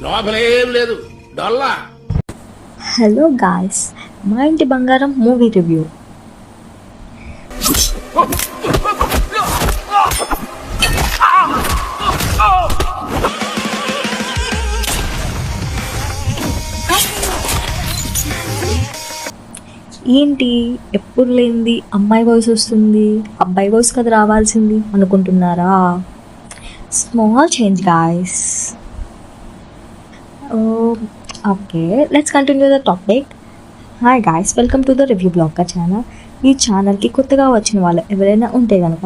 లోపలేం లేదు డొల్లా. Hello guys, మా ఇంటి బంగారం మూవీ రివ్యూ. ఏంటి ఎప్పుడు లేనిది అమ్మాయి వాయిస్ వస్తుంది, అబ్బాయి వాయిస్ కదా రావాల్సింది అనుకుంటున్నారా? Small change guys. Okay, let's continue the topic. Hi guys, welcome to the review blogger channel. ఈ ఛానల్కి కొత్తగా వచ్చిన వాళ్ళు ఎవరైనా ఉంటే కనుక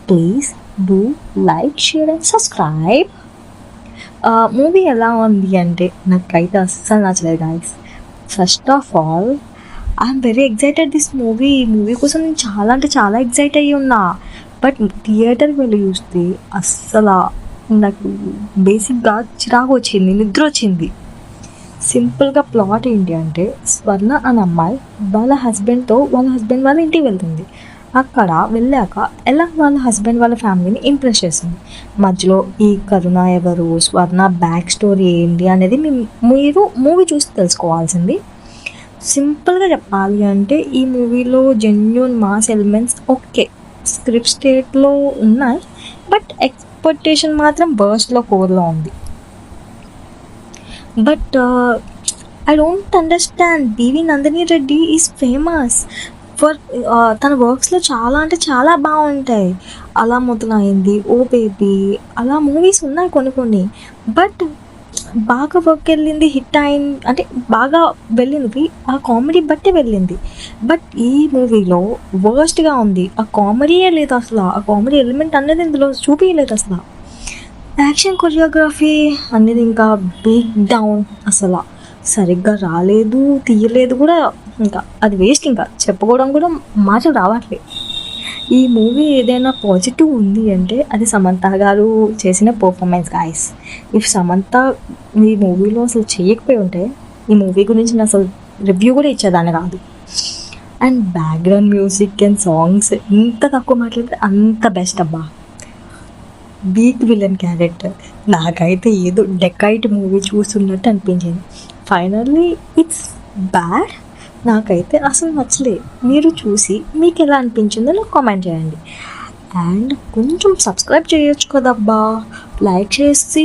please do like, share and subscribe. Movie ఎలా ఉంది అంటే నాకైతే అస్సలు నచ్చలేదు guys. First of all I'm very excited this movie. ఈ మూవీ కోసం నేను చాలా అంటే చాలా ఎగ్జైట్ అయ్యి ఉన్నా. బట్ థియేటర్కి వెళ్ళి చూస్తే అస్సలు నాకు బేసిక్గా చిరాకు వచ్చింది, నిద్ర వచ్చింది. సింపుల్గా ప్లాట్ ఏంటి అంటే, స్వర్ణ అనే అమ్మాయి వాళ్ళ హస్బెండ్ వాళ్ళ ఇంటికి వెళ్తుంది. అక్కడ వెళ్ళాక ఎలా వాళ్ళ హస్బెండ్ వాళ్ళ ఫ్యామిలీని ఇంప్రెస్ చేస్తుంది. మధ్యలో ఈ కరుణ ఎవరు, స్వర్ణ బ్యాక్ స్టోరీ ఏంటి అనేది మీరు మూవీ చూసి తెలుసుకోవాల్సింది. సింపుల్గా చెప్పాలి అంటే ఈ మూవీలో genuine mass elements okay script స్టేట్లో ఉన్నాయి, బట్ ఎక్స్పెక్టేషన్ మాత్రం బర్స్ట్లో కోర్లో ఉంది. But I don't understand. BV Nandini Reddy is famous for తన వర్క్స్లో చాలా అంటే చాలా బాగుంటాయి. అలా మొదలైంది, ఓ బేబీ, అలా మూవీస్ ఉన్నాయి కొన్ని. బట్ బాగా వర్క్ వెళ్ళింది, హిట్ అయింది అంటే బాగా వెళ్ళింది, ఆ కామెడీ బట్టే వెళ్ళింది. బట్ ఈ మూవీలో వర్స్ట్గా ఉంది. ఆ కామెడీయే లేదు అసలు, ఆ కామెడీ ఎలిమెంట్ అనేది ఇందులో చూపించలేదు అసలు. యాక్షన్ కొరియోగ్రఫీ అనేది ఇంకా బిగ్ డౌన్, అసలు సరిగ్గా రాలేదు, తీయలేదు కూడా. ఇంకా అది వేస్ట్, ఇంకా చెప్పుకోవడం కూడా మాటలు రావట్లేదు. ఈ మూవీ ఏదైనా పాజిటివ్ ఉంది అంటే అది సమంత గారు చేసిన పర్ఫార్మెన్స్ గాయస్. ఇఫ్ సమంత ఈ మూవీలో అసలు చేయకపోయి ఉంటే ఈ మూవీ గురించి నేను అసలు రివ్యూ కూడా ఇచ్చేదాన్ని కాదు. And background music and songs ఎంత తక్కువ మాట్లాడితే అంత బెస్ట్ అబ్బా. వీక్ విలన్ క్యారెక్టర్ నాకైతే ఏదో డెకైట్ మూవీ చూస్తున్నట్టు అనిపించింది. ఫైనల్లీ ఇట్స్ బ్యాడ్, నాకైతే అసలు నచ్చలేదు. మీరు చూసి మీకు ఎలా అనిపించిందో నాకు కామెంట్ చేయండి. అండ్ కొంచెం సబ్స్క్రైబ్ చేయొచ్చు కదబ్బా, లైక్ చేసి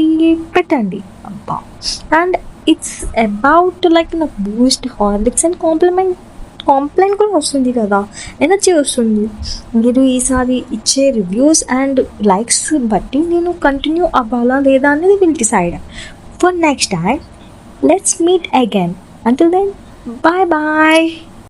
పెట్టండి అబ్బా. అండ్ ఇట్స్ అబౌట్ లైక్ నాకు బూస్ట్, హార్లిక్స్ అండ్ కాంప్లైంట్ కూడా వస్తుంది కదా, ఎనర్జీ వస్తుంది. మీరు ఈసారి ఇచ్చే రివ్యూస్ అండ్ లైక్స్ బట్టి నేను కంటిన్యూ అవ్వాలా లేదా అనేది will decide for next time. Let's meet again. Until then, bye bye.